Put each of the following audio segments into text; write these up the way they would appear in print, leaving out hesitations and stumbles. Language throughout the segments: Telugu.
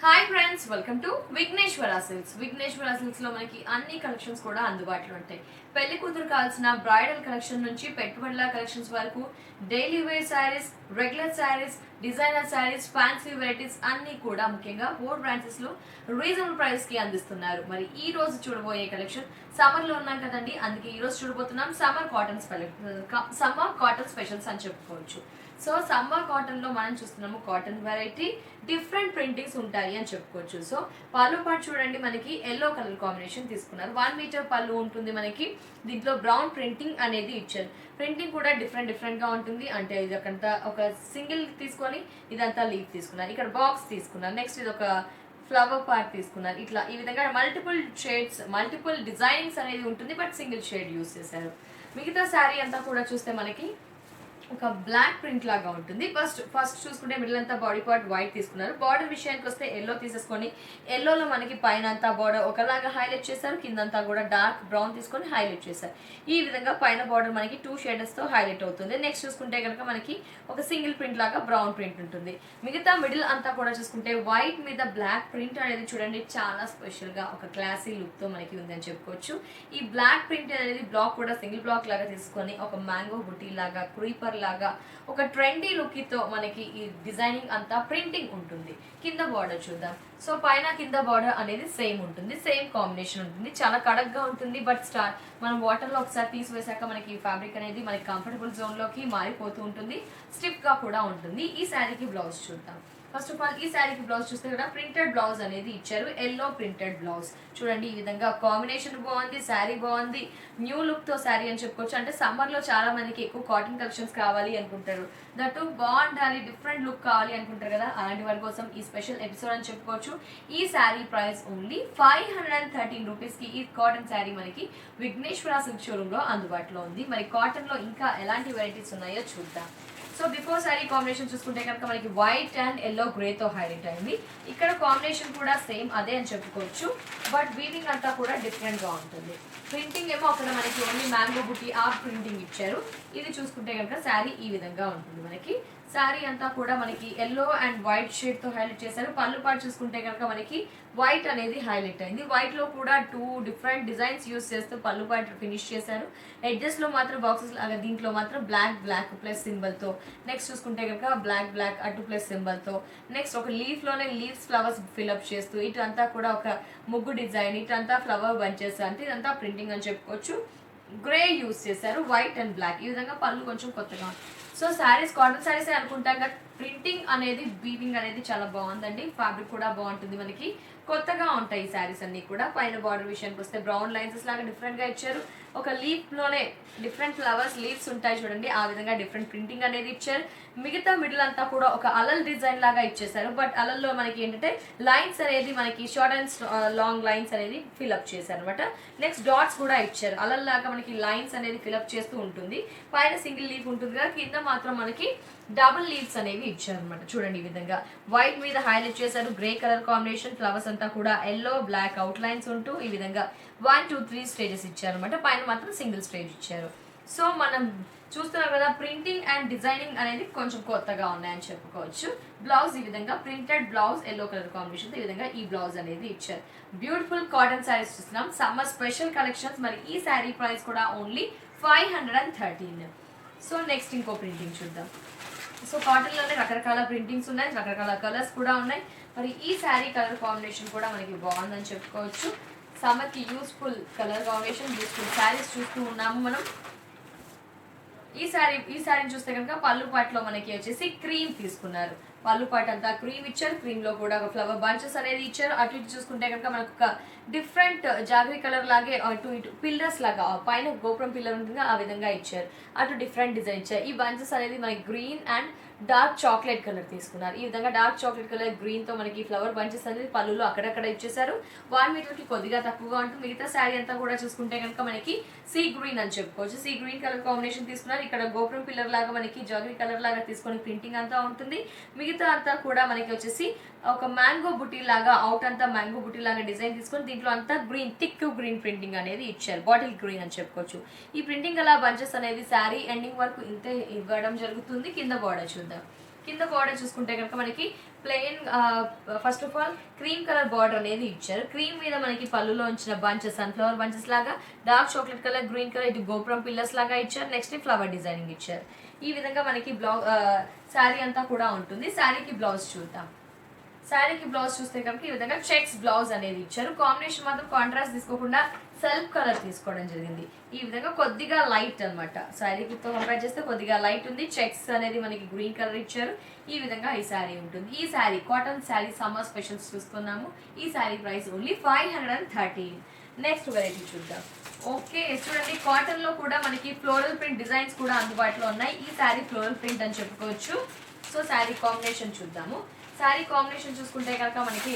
Hi friends, welcome to Vighneshwara silks. Vighneshwara silks లో మనకి అన్ని కలెక్షన్స్ కూడా అందుబాటులో ఉంటాయి. పెళ్లి కూతురు కావాల్సిన బ్రైడల్ కలెక్షన్ నుంచి పెట్టుబడుల కలెక్షన్స్ వరకు daily wear saris, regular saris, designer saris, fancy varieties అన్ని కూడా ముఖ్యంగా 4 బ్రాంచెస్ లో రీజనబుల్ ప్రైస్ కి అందిస్తున్నారు. మరి ఈ రోజు చూడబోయే కలెక్షన్ సమ్మర్ లో ఉన్నాం కదండి, అందుకే ఈ రోజు చూడబోతున్నాం సమ్మర్ కాటన్ స్పెషల్స్ అని చెప్పుకోవచ్చు. సో సమ్మర్ కాటన్ లో మనం చూస్తున్నాము కాటన్ వెరైటీ, డిఫరెంట్ ప్రింటింగ్స్ ఉంటాయి అని చెప్పుకోవచ్చు. సో పళ్ళు పాటు చూడండి, మనకి ఎల్లో కలర్ కాంబినేషన్ తీసుకున్నారు. 1 మీటర్ పళ్ళు ఉంటుంది మనకి. దీంట్లో బ్రౌన్ ప్రింటింగ్ అనేది ఇచ్చారు. ప్రింటింగ్ కూడా డిఫరెంట్ గా ఉంటుంది. అంటే ఇదంతా ఒక సింగిల్ తీసుకొని ఇదంతా లీఫ్ తీసుకున్నారు. ఇక్కడ బాక్స్ తీసుకున్నారు. నెక్స్ట్ ఇది ఒక ఫ్లవర్ పార్ట్ తీసుకున్నారు. ఇట్లా ఈ విధంగా మల్టిపుల్ షేడ్స్, మల్టిపుల్ డిజైనింగ్స్ అనేది ఉంటుంది, బట్ సింగిల్ షేడ్ యూస్ చేశారు. మిగతా శారీ అంతా కూడా చూస్తే మనకి ఒక బ్లాక్ ప్రింట్ లాగా ఉంటుంది. ఫస్ట్ చూసుకుంటే మిడిల్ అంతా బాడీ పార్ట్ వైట్ తీసుకున్నారు. బార్డర్ విషయానికి వస్తే ఎల్లో తీసేసుకొని ఎల్లోలో మనకి పైన అంతా బార్డర్ ఒకలాగా హైలైట్ చేశారు, కిందంతా కూడా డార్క్ బ్రౌన్ తీసుకొని హైలైట్ చేశారు. ఈ విధంగా పైన బార్డర్ మనకి 2 షేడెస్ తో హైలైట్ అవుతుంది. నెక్స్ట్ చూసుకుంటే కనుక మనకి ఒక సింగిల్ ప్రింట్ లాగా బ్రౌన్ ప్రింట్ ఉంటుంది. మిగతా మిడిల్ అంతా కూడా చూసుకుంటే వైట్ మీద బ్లాక్ ప్రింట్ అనేది చూడండి, చాలా స్పెషల్ గా ఒక క్లాసీ లుక్ తో మనకి ఉందని చెప్పుకోవచ్చు. ఈ బ్లాక్ ప్రింట్ అనేది బ్లాక్ కూడా సింగిల్ బ్లాక్ లాగా తీసుకొని ఒక మ్యాంగో బుటీ లాగా, క్రీపర్ లాగా ఒక ట్రెండీ లుక్ తో మనకి ఈ డిజైనింగ్ అంతా ప్రింటింగ్ ఉంటుంది. కింద బార్డర్ చూద్దాం. సో పైన కింద బార్డర్ అనేది సేమ్ ఉంటుంది, సేమ్ కాంబినేషన్ ఉంటుంది. చాలా కడక్ గా ఉంటుంది, బట్ మనం వాటర్ లో ఒకసారి తీసివేసాక మనకి ఈ ఫ్యాబ్రిక్ అనేది మనకి కంఫర్టబుల్ జోన్ లోకి మారిపోతూ ఉంటుంది. స్టిఫ్ గా కూడా ఉంటుంది. ఈ శారీకి బ్లౌజ్ చూద్దాం. ఫస్ట్ ఆఫ్ ఆల్ ఈ శారీకి బ్లౌజ్ చూస్తే కూడా ప్రింటెడ్ బ్లౌజ్ అనేది ఇచ్చారు. ఎల్లో ప్రింటెడ్ బ్లౌజ్ చూడండి. ఈ విధంగా కాంబినేషన్ బాగుంది, శారీ బాగుంది, న్యూ లుక్ తో శారీ అని చెప్పుకోవచ్చు. అంటే సమ్మర్ లో చాలా మందికి ఎక్కువ కాటన్ కలెక్షన్స్ కావాలి అనుకుంటారు, దట్టు బాగుండాలి, డిఫరెంట్ లుక్ కావాలి అనుకుంటారు కదా, అలాంటి వారి కోసం ఈ స్పెషల్ ఎపిసోడ్ అని చెప్పుకోవచ్చు. ఈ శారీ ప్రైస్ ఓన్లీ 513 రూపీస్ కి ఈ కాటన్ శారీ మనకి విఘ్నేశ్వర సిల్క్ షోరూమ్ లో అందుబాటులో ఉంది. మరి కాటన్ లో ఇంకా ఎలాంటి వెరైటీస్ ఉన్నాయో చూద్దాం. సో బిఫోర్ శారీ కాంబినేషన్ చూసుకుంటే కనుక మనకి వైట్ అండ్ ఎల్లో గ్రే తో హైలైట్ అయింది. ఇక్కడ కాంబినేషన్ కూడా సేమ్ అదే అని చెప్పుకోవచ్చు, బట్ వీవింగ్ అంతా కూడా డిఫరెంట్ గా ఉంటుంది. ప్రింటింగ్ ఏమో అక్కడ మనకి ఓన్లీ మ్యాంగో బుట్టి ఆ ప్రింటింగ్ ఇచ్చారు. ఇది చూసుకుంటే కనుక శారీ ఈ విధంగా ఉంటుంది. మనకి శారీ అంతా కూడా మనకి ఎల్లో అండ్ వైట్ షేడ్ తో హైలైట్ చేశారు. పళ్ళు పాటు చూసుకుంటే కనుక మనకి వైట్ అనేది హైలైట్ అయింది. వైట్ లో కూడా 2 డిఫరెంట్ డిజైన్స్ యూస్ చేస్తూ పళ్ళు పాటు ఫినిష్ చేశారు. ఎడ్జెస్ లో మాత్రం బాక్సెస్ లాగా, దీంట్లో మాత్రం బ్లాక్ ప్లస్ సింబల్ తో, నెక్స్ట్ చూసుకుంటే కనుక బ్లాక్ అటు ప్లస్ సింబల్ తో, నెక్స్ట్ ఒక లీఫ్ లోనే లీవ్స్ ఫ్లవర్స్ ఫిల్అప్ చేస్తూ, ఇటంతా కూడా ఒక ముగ్గు డిజైన్, ఇటంతా ఫ్లవర్ బంచెస్, అంటే ఇదంతా ప్రింటింగ్ అని చెప్పుకోవచ్చు. గ్రే యూస్ చేశారు, వైట్ అండ్ బ్లాక్. ఈ విధంగా పళ్ళు కొంచెం కొత్తగా. సో శారీస్ కాటన్ శారీస్ అనుకుంటాం కదా, ప్రింటింగ్ అనేది వీవింగ్ అనేది చాలా బాగుందండి. ఫ్యాబ్రిక్ కూడా బాగుంటుంది, మనకి కొత్తగా ఉంటాయి ఈ శారీస్ అన్ని కూడా. పైన బార్డర్ విషయానికి వస్తే బ్రౌన్ లైన్స్ లాగా డిఫరెంట్ గా ఇచ్చారు. ఒక లీఫ్ లోనే డిఫరెంట్ ఫ్లవర్స్ లీవ్స్ ఉంటాయి చూడండి, ఆ విధంగా డిఫరెంట్ ప్రింటింగ్ అనేది ఇచ్చారు. మిగతా మిడిల్ అంతా కూడా ఒక అలల్ డిజైన్ లాగా ఇచ్చేసారు, బట్ అలల్లో మనకి ఏంటంటే లైన్స్ అనేది మనకి షార్ట్ అండ్ లాంగ్ లైన్స్ అనేది ఫిల్అప్ చేశారు అనమాట. నెక్స్ట్ డాట్స్ కూడా ఇచ్చారు. అలల్ లాగా మనకి లైన్స్ అనేది ఫిల్అప్ చేస్తూ ఉంటుంది. పైన సింగిల్ లీఫ్ ఉంటుంది కదా, కింద మాత్రం మనకి డబుల్ లీవ్స్ అనేవి ఇచ్చారు అనమాట. చూడండి ఈ విధంగా వైట్ మీద హైలైట్ చేశారు. గ్రే కలర్ కాంబినేషన్, ఫ్లవర్స్ అంతా కూడా ఎల్లో బ్లాక్ అవుట్ లైన్స్ ఉంటూ ఈ విధంగా 1 2 3 స్టేజెస్ ఇచ్చారు అనమాట. పైన మాత్రం సింగిల్ స్టేజ్ ఇచ్చారు. సో మనం చూస్తున్నాం కదా, ప్రింటింగ్ అండ్ డిజైనింగ్ అనేది కొంచెం కొత్తగా ఉన్నాయని చెప్పుకోవచ్చు. బ్లౌజ్ ఈ విధంగా printed blouse, yellow colour combination, ఈ విధంగా ఈ బ్లౌజ్ అనేది ఇచ్చారు. బ్యూటిఫుల్ కాటన్ శారీస్ చూస్తున్నాం, సమ్మర్ స్పెషల్ కలెక్షన్స్. మరి ఈ శారీ ప్రైస్ కూడా ఓన్లీ 513. సో నెక్స్ట్ ఇంకో ప్రింటింగ్ చూద్దాం. సో కాటన్ లోనే రకరకాల ప్రింటింగ్స్ ఉన్నాయి, రకరకాల కలర్స్ కూడా ఉన్నాయి. మరి ఈ శారీ కలర్ కాంబినేషన్ కూడా మనకి బాగుందని చెప్పుకోవచ్చు. సమ్మర్ కి useful colour combination, useful saris చూస్తూ ఉన్నాము మనం. ఈ శారీని చూస్తే కనుక పళ్ళు పాటలో మనకి వచ్చేసి క్రీమ్ తీసుకున్నారు. పళ్ళు పాట అంతా క్రీమ్ ఇచ్చారు. క్రీమ్ లో కూడా ఒక ఫ్లవర్ బంచెస్ అనేది ఇచ్చారు. అటు ఇటు చూసుకుంటే కనుక మనకు ఒక డిఫరెంట్ జాగరీ కలర్ లాగే అటు ఇటు పిల్లర్స్ లాగా, పైన గోపురం పిల్లర్ ఉంటుంది ఆ విధంగా ఇచ్చారు. అటు డిఫరెంట్ డిజైన్ ఇచ్చారు. ఈ బంచెస్ అనేది మనకి green and dark chocolate colour తీసుకున్నారు. ఈ విధంగా డార్క్ చాక్లెట్ కలర్ గ్రీన్ తో మనకి ఫ్లవర్ బంచెస్ అనేది పళ్ళులో అక్కడక్కడ ఇచ్చేసారు. 1 మీటర్ కి కొద్దిగా తక్కువగా ఉంటుంది. మిగతా శారీ అంతా కూడా చూసుకుంటే కనుక మనకి సీ గ్రీన్ అని చెప్పుకోవచ్చు. సీ గ్రీన్ కలర్ కాంబినేషన్ తీసుకున్నారు. ఇక్కడ గోపురం పిల్లర్ లాగా మనకి జాగరీ కలర్ లాగా తీసుకొని ప్రింటింగ్ అంతా ఉంటుంది. మిగతా అంతా కూడా మనకి వచ్చేసి ఒక మ్యాంగో బుటీ లాగా, అవుట్ అంతా మ్యాంగో బుటీ లాగా డిజైన్ తీసుకొని దీంట్లో అంతా గ్రీన్, థిక్ గ్రీన్ ప్రింటింగ్ అనేది ఇచ్చారు. బాటిల్ గ్రీన్ అని చెప్పుకోవచ్చు. ఈ ప్రింటింగ్ అలా బంచెస్ అనేది శారీ ఎండింగ్ వరకు ఇంతే ఇవ్వడం జరుగుతుంది. కింద బార్డర్ చూద్దాం. కింద బార్డర్ చూసుకుంటే కనుక మనకి plain first of all cream colour border అనేది ఇచ్చారు. క్రీమ్ మీద మనకి పళ్ళులో ఉంచిన బంచెస్ సన్ఫ్లవర్ బంచెస్ లాగా, dark chocolate colour, green colour ఇటు గోపురం పిల్లర్స్ లాగా ఇచ్చారు. నెక్స్ట్ ఫ్లవర్ డిజైనింగ్ ఇచ్చారు. ఈ విధంగా మనకి శారీ అంతా కూడా ఉంటుంది. శారీకి బ్లౌజ్ చూద్దాం. శారీకి బ్లౌజ్ చూస్తే కనుక ఈ విధంగా చెక్స్ బ్లౌజ్ అనేది ఇచ్చారు. కాంబినేషన్ మాత్రం కాంట్రాస్ట్ తీసుకోకుండా సెల్ఫ్ కలర్ తీసుకోవడం జరిగింది. ఈ విధంగా కొద్దిగా లైట్ అనమాట. శారీతో కంపేర్ చేస్తే కొద్దిగా లైట్ ఉంది. చెక్స్ అనేది మనకి గ్రీన్ కలర్ ఇచ్చారు. ఈ విధంగా ఈ శారీ ఉంటుంది. ఈ sari cotton sari summer specials చూసుకున్నాము. ఈ sari price only 513. Next variety చూద్దాం. ఓకే, చూడండి కాటన్ లో కూడా మనకి ఫ్లోరల్ ప్రింట్ డిజైన్స్ కూడా అందుబాటులో ఉన్నాయి. ఈ శారీ ఫ్లోరల్ ప్రింట్ అని చెప్పుకోవచ్చు. సో శారీ కాంబినేషన్ చూద్దాము. శారీ కాంబినేషన్ చూసుకుంటే కనుక మనకి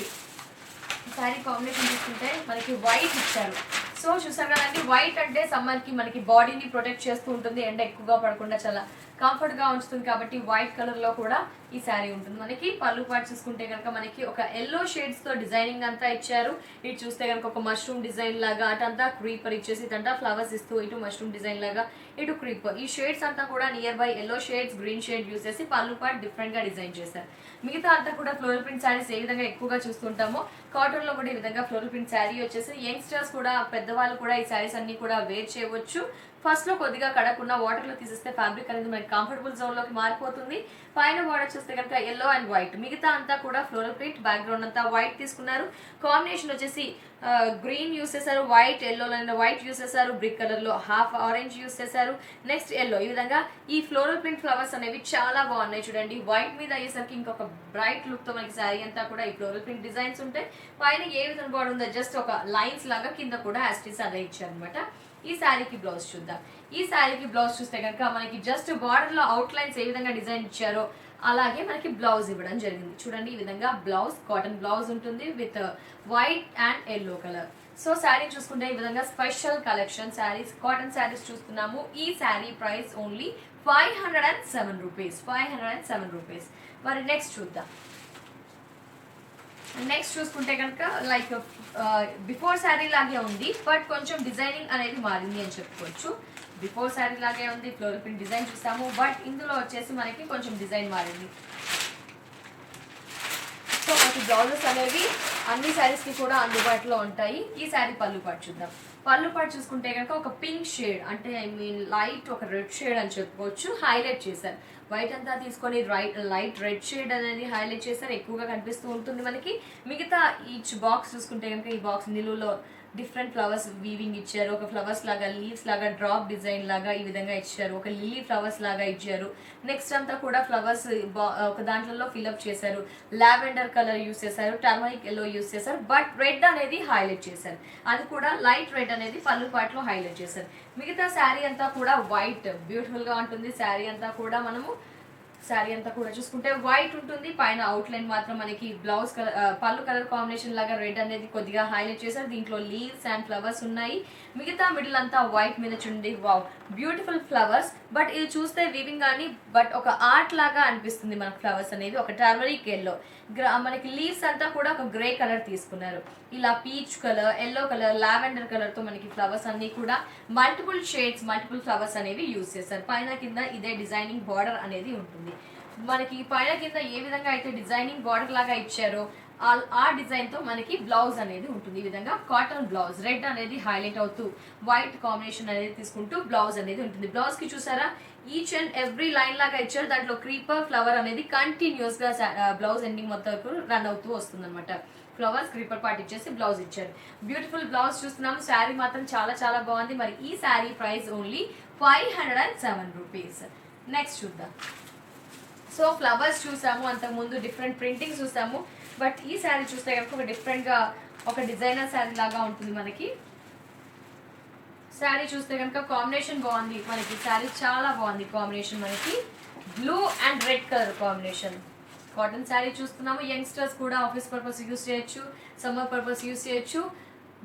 వైట్ ఇచ్చారు. సో చూసారు కదండి, వైట్ అంటే సమ్మర్ కి మనకి బాడీని ప్రొటెక్ట్ చేస్తూ ఉంటుంది. ఎండ ఎక్కువగా పడకుండా చాలా కంఫర్ట్ గా ఉంచుతుంది. కాబట్టి వైట్ కలర్ లో కూడా ఈ శారీ ఉంటుంది. మనకి పళ్ళు పాటు చూసుకుంటే కనుక మనకి ఒక ఎల్లో షేడ్స్ తో డిజైనింగ్ అంతా ఇచ్చారు. ఇటు చూస్తే కనుక ఒక మష్రూమ్ డిజైన్ లాగా, అటంతా క్రీపర్ ఇచ్చేసి ఇటంతా ఫ్లవర్స్ ఇస్తూ, ఇటు మష్రూమ్ డిజైన్ లాగా, ఇటు క్రీపర్. ఈ షేడ్స్ అంతా కూడా near by yellow shades, green shade use చేసి పళ్ళు పాటు డిఫరెంట్ గా డిజైన్ చేశారు. మిగతా అంతా కూడా ఫ్లోరల్ ప్రింట్ శారీస్ ఏ విధంగా ఎక్కువగా చూస్తుంటామో కాటన్ లో కూడా ఈ విధంగా ఫ్లోరల్ ప్రింట్ శారీ వచ్చేసి యంగ్స్టర్స్ కూడా, పెద్దవాళ్ళు కూడా ఈ శారీస్ అన్ని కూడా వేర్ చేయవచ్చు. ఫస్ట్ లో కొద్దిగా కడకుండా వాటర్ లో తీసేస్తే ఫ్యాబ్రిక్ అనేది మనకి కంఫర్టబుల్ జోన్ లోకి మారిపోతుంది. పైన బార్డర్ చూస్తే కనుక ఎల్లో అండ్ వైట్, మిగతా అంతా కూడా ఫ్లోరల్ ప్రింట్. బ్యాక్గ్రౌండ్ అంతా వైట్ తీసుకున్నారు. కాంబినేషన్ వచ్చేసి గ్రీన్ యూస్ చేశారు, వైట్ ఎల్లో వైట్ యూస్ చేశారు, బ్రిక్ కలర్ లో హాఫ్ ఆరెంజ్ యూస్ చేశారు, నెక్స్ట్ ఎల్లో. ఈ విధంగా ఈ ఫ్లోరల్ ప్రింట్ ఫ్లవర్స్ అనేవి చాలా బాగున్నాయి. చూడండి, వైట్ మీద అయ్యేసరికి ఇంకొక బ్రైట్ లుక్ తో మనకి శారీ అంతా కూడా ఈ ఫ్లోరల్ ప్రింట్ డిజైన్స్ ఉంటాయి. పైన ఏ విధంగా బార్డర్ ఉందో జస్ట్ ఒక లైన్స్ లాగా, కింద కూడా యాస్టిస్ అదే ఇచ్చారు అనమాట. ఈ శారీకి బ్లౌజ్ చూద్దాం. ఈ శారీకి బ్లౌజ్ చూస్తే కనుక మనకి జస్ట్ బార్డర్ లో అవుట్ లైన్స్ ఏ విధంగా డిజైన్ ఇచ్చారో అలాగే మనకి బ్లౌజ్ ఇవ్వడం జరిగింది. చూడండి, ఈ విధంగా బ్లౌజ్ కాటన్ బ్లౌజ్ ఉంటుంది with white and yellow colour. So sari చూసుకుంటే ఈ విధంగా special collection saris, cotton saris చూస్తున్నాము. ఈ sari price only 507 rupees. 507 rupees. మరి నెక్స్ట్ చూద్దాం. నెక్స్ట్ చూసుకుంటే కనుక లైక్ బిఫోర్ శారీ లాగే ఉంది, బట్ కొంచెం డిజైనింగ్ అనేది మారింది అని చెప్పుకోవచ్చు. బిఫోర్ శారీ లాగే ఉంది, ఫ్లోరల్ ప్రింట్ డిజైన్ చూస్తాము, బట్ ఇందులో వచ్చేసి మనకి కొంచెం డిజైన్ మారింది. సో మనకి బ్లౌజెస్ అనేవి అన్ని శారీస్ కి కూడా అందుబాటులో ఉంటాయి. ఈ శారీ పళ్ళు పాటు చూద్దాం. పళ్ళు పాటు చూసుకుంటే కనుక ఒక పింక్ షేడ్, అంటే ఐ మీన్ లైట్ ఒక రెడ్ షేడ్ అని చెప్పుకోవచ్చు, హైలైట్ చేశారు. వైట్ అంతా తీసుకొని లైట్ రెడ్ షేడ్ అనేది హైలైట్ చేశారు. ఎక్కువగా కనిపిస్తూ ఉంటుంది మనకి. మిగతా ఈచ్ బాక్స్ చూసుకుంటే కనుక ఈ బాక్స్ నిలువులో డిఫరెంట్ ఫ్లవర్స్ వీవింగ్ ఇచ్చారు. ఒక ఫ్లవర్స్ లాగా, లీవ్స్ లాగా, డ్రాప్ డిజైన్ లాగా ఈ విధంగా ఇచ్చారు. ఒక లిల్లీ ఫ్లవర్స్ లాగా ఇచ్చారు. నెక్స్ట్ అంతా కూడా ఫ్లవర్స్ ఒక దాంట్లో ఫిల్అప్ చేశారు. లావెండర్ కలర్ యూస్ చేశారు, టర్మరిక్ ఎల్లో యూస్ చేశారు, బట్ రెడ్ అనేది హైలైట్ చేశారు. అది కూడా లైట్ రెడ్ అనేది పళ్ళు పాటలో హైలైట్ చేశారు. మిగతా శారీ అంతా కూడా వైట్, బ్యూటిఫుల్ గా ఉంటుంది. శారీ అంతా కూడా చూసుకుంటే వైట్ ఉంటుంది. పైన అవుట్ లైన్ మాత్రం మనకి బ్లౌజ్ కలర్, పళ్ళు కలర్ కాంబినేషన్ లాగా రెడ్ అనేది కొద్దిగా హైలైట్ చేశారు. దీంట్లో లీవ్స్ అండ్ ఫ్లవర్స్ ఉన్నాయి. మిగతా మిడిల్ అంతా వైట్ మీద చూడండి, వావ్ బ్యూటిఫుల్ ఫ్లవర్స్. బట్ ఇది చూస్తే వీవింగ్ కానీ, బట్ ఒక ఆర్ట్ లాగా అనిపిస్తుంది మనకు. ఫ్లవర్స్ అనేది ఒక టర్మరిక్ ఎల్లో, మనకి లీవ్స్ అంతా కూడా ఒక గ్రే కలర్ తీసుకున్నారు. ఇలా peach colour, yellow colour, lavender colour తో మనకి ఫ్లవర్స్ అన్ని కూడా మల్టిపుల్ షేడ్స్, మల్టిపుల్ ఫ్లవర్స్ అనేవి యూస్ చేశారు. పైన కింద ఇదే డిజైనింగ్ బార్డర్ అనేది ఉంటుంది. మనకి పైన కింద ఏ విధంగా అయితే డిజైనింగ్ బార్డర్ లాగా ఇచ్చారో ఆ డిజైన్ తో మనకి బ్లౌజ్ అనేది ఉంటుంది. ఈ విధంగా కాటన్ బ్లౌజ్, రెడ్ అనేది హైలైట్ అవుతూ వైట్ కాంబినేషన్ అనేది తీసుకుంటూ బ్లౌజ్ అనేది ఉంటుంది. బ్లౌజ్ కి చూసారా ఈచ్ అండ్ ఎవ్రీ లైన్ లాగా ఇచ్చారు. దాంట్లో క్రీపర్ ఫ్లవర్ అనేది కంటిన్యూస్ గా బ్లౌజ్ ఎండింగ్ మొత్తం రన్ అవుతూ వస్తుంది అనమాట. ఫ్లవర్స్ క్రీపర్ పార్ట్ ఇచ్చేసి బ్లౌజ్ ఇచ్చారు. బ్యూటిఫుల్ బ్లౌజ్ చూస్తున్నాము. శారీ మాత్రం చాలా చాలా బాగుంది. మరి ఈ sari price only 507 rupees. Next చూద్దాం. సో ఫ్లవర్స్ చూసాము, అంతకుముందు డిఫరెంట్ ప్రింటింగ్ చూసాము, బట్ ఈ శారీ చూస్తే కనుక ఒక డిఫరెంట్ గా ఒక డిజైనర్ శారీ లాగా ఉంటుంది మనకి. శారీ చూస్తే కనుక కాంబినేషన్ బాగుంది మనకి. శారీ చాలా బాగుంది కాంబినేషన్, మనకి blue and red colour combination. Cotton sari చూస్తున్నాము. యంగ్స్టర్స్ కూడా ఆఫీస్ పర్పస్ యూస్ చేయొచ్చు, సమ్మర్ పర్పస్ యూస్ చేయొచ్చు.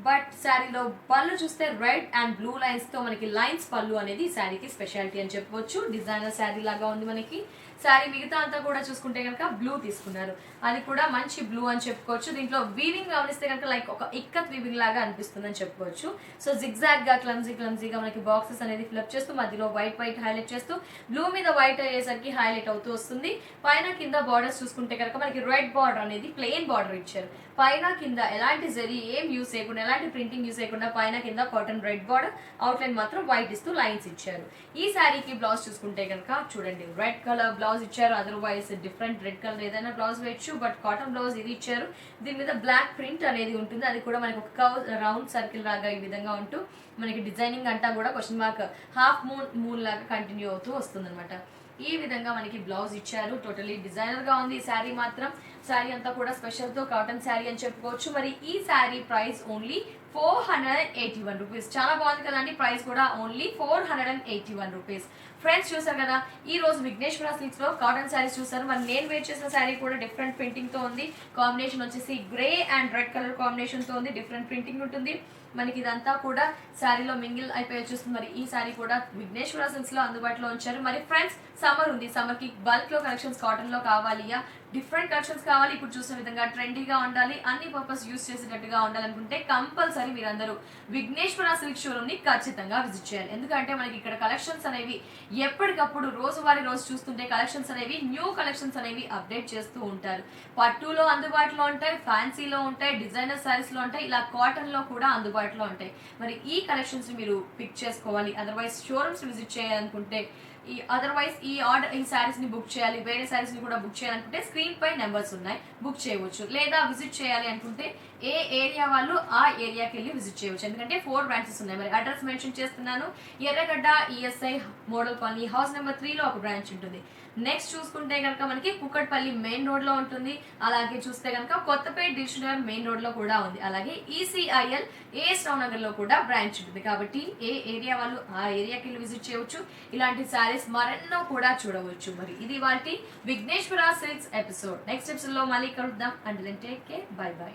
బట్ శారీలో పళ్ళు చూస్తే రెడ్ అండ్ బ్లూ లైన్స్ తో మనకి లైన్స్ పళ్ళు అనేది శారీకి స్పెషాలిటీ అని చెప్పవచ్చు. డిజైనర్ శారీ లాగా ఉంది మనకి. శారీ మిగతా అంతా కూడా చూసుకుంటే కనుక బ్లూ తీసుకున్నారు. అది కూడా మంచి బ్లూ అని చెప్పుకోవచ్చు. దీంట్లో వీవింగ్ గమనిస్తే కనుక లైక్ ఒక ఇక్కత్ వీవింగ్ లాగా అనిపిస్తుంది అని చెప్పుకోవచ్చు. సో జిగ్జాగ్ గా క్లమ్జీగా మనకి బాక్సెస్ అనేది ఫిల్అప్ చేస్తూ మధ్యలో వైట్ హైలైట్ చేస్తూ బ్లూ మీద వైట్ అయ్యేసరికి హైలైట్ అవుతూ వస్తుంది. పైన కింద బార్డర్స్ చూసుకుంటే కనుక మనకి రెడ్ బార్డర్ అనేది ప్లెయిన్ బార్డర్ ఇచ్చారు. పైన కింద ఎలాంటి జరీ ఏం యూస్ చేయకుండా, ఎలాంటి ప్రింటింగ్ యూస్ చేయకుండా పైన కింద కాటన్ రెడ్ బార్డర్, అవుట్లైన్ మాత్రం వైట్ ఇస్తూ లైన్స్ ఇచ్చారు. ఈ శారీకి బ్లౌజ్ చూసుకుంటే కనుక చూడండి రెడ్ కలర్ బ్లౌజ్ ఇచ్చారు. అదర్వైజ్ డిఫరెంట్ రెడ్ కలర్ ఏదైనా బ్లౌజ్ వేయచ్చు, బట్ కాటన్ బ్లౌజ్ ఇది ఇచ్చారు. దీని మీద బ్లాక్ ప్రింట్ అనేది ఉంటుంది. అది కూడా మనకి ఒక రౌండ్ సర్కిల్ లాగా ఈ విధంగా ఉంటూ మనకి డిజైనింగ్ అంతా కూడా క్వశ్చన్ మార్క్ హాఫ్ మూన్ లాగా కంటిన్యూ అవుతూ వస్తుంది అనమాట. ఈ విధంగా మనకి బ్లౌజ్ ఇచ్చారు. టోటలీ డిజైనర్ గా ఉంది ఈ శారీ మాత్రం. శారీ అంతా కూడా స్పెషల్ తో కాటన్ శారీ అని చెప్పుకోవచ్చు. మరి ఈ శారీ ప్రైస్ ఓన్లీ 481 రూపీస్. చాలా బాగుంది కదండి. ప్రైస్ కూడా ఓన్లీ 481 రూపీస్. ఫ్రెండ్స్ చూసారు కదా, ఈ రోజు విఘ్నేశ్వర సిల్క్స్ లో కాటన్ శారీస్ చూసారు. మరి నేను వేర్ చేసిన శారీ కూడా డిఫరెంట్ ప్రింటింగ్ తో ఉంది. కాంబినేషన్ వచ్చేసి grey and red colour combination తో ఉంది. డిఫరెంట్ ప్రింటింగ్ ఉంటుంది. మనకి ఇదంతా కూడా శారీలో మింగిల్ అయిపోయి వచ్చేస్తుంది. మరి ఈ శారీ కూడా విఘ్నేశ్వర సిల్క్స్ లో అందుబాటులో ఉంచారు. మరి ఫ్రెండ్స్ సమ్మర్ ఉంది. సమ్మర్ కి బల్క్ లో కలెక్షన్స్ కాటన్ లో కావాలి, డిఫరెంట్ కలెక్షన్స్ కావాలి, ఇప్పుడు చూసిన విధంగా ట్రెండీగా ఉండాలి, అన్ని పర్పస్ యూస్ చేసేటట్టుగా ఉండాలనుకుంటే కంపల్సరీ మీరందరూ విఘ్నేశ్వర సిల్క్ షోరూమ్ ని ఖచ్చితంగా విజిట్ చేయాలి. ఎందుకంటే మనకి ఇక్కడ కలెక్షన్స్ అనేవి ఎప్పటికప్పుడు రోజువారీ రోజు చూస్తుంటే కలెక్షన్స్ అనేవి న్యూ కలెక్షన్స్ అనేవి అప్డేట్ చేస్తూ ఉంటారు. పట్టులో అందుబాటులో ఉంటాయి, ఫ్యాన్సీలో ఉంటాయి, డిజైనర్ శారీస్ లో ఉంటాయి, ఇలా కాటన్ లో కూడా అందుబాటులో ఉంటాయి. మరి ఈ కలెక్షన్స్ మీరు పిక్ చేసుకోవాలి. అదర్వైజ్ షోరూమ్స్ విజిట్ చేయాలనుకుంటే ఈ శారీస్ ని బుక్ చేయాలి, వేరే శారీస్ ని కూడా బుక్ చేయాలనుకుంటే స్క్రీన్ పై నెంబర్స్ ఉన్నాయి, బుక్ చేయవచ్చు. లేదా విజిట్ చేయాలి అనుకుంటే ఏ ఏరియా వాళ్ళు ఆ ఏరియాకి వెళ్ళి విజిట్ చేయవచ్చు. ఎందుకంటే 4 బ్రాంచెస్ ఉన్నాయి. మరి అడ్రస్ మెన్షన్ చేస్తున్నాను. ఎర్రగడ్డ ESI model colony house number 3 లో ఒక బ్రాంచ్ ఉంటుంది. నెక్స్ట్ చూసుకుంటే కనుక మనకి కుక్కట్పల్లి మెయిన్ రోడ్ లో ఉంటుంది. అలాగే చూస్తే కనుక కొత్తపేట డివిజనల్ మెయిన్ రోడ్ లో కూడా ఉంది. అలాగే ఈసీఐఎల్ ఏఎస్ రావు నగర్ లో కూడా బ్రాంచ్ ఉంటుంది. కాబట్టి ఏ ఏరియా వాళ్ళు ఆ ఏరియాకి వెళ్ళి విజిట్ చేయవచ్చు. ఇలాంటి శారీస్ మరెన్నో కూడా చూడవచ్చు. మరి ఇది వాటి Vighneshwara silks episode. Next episode లో మళ్ళీ కలుద్దాం. And take care, bye by.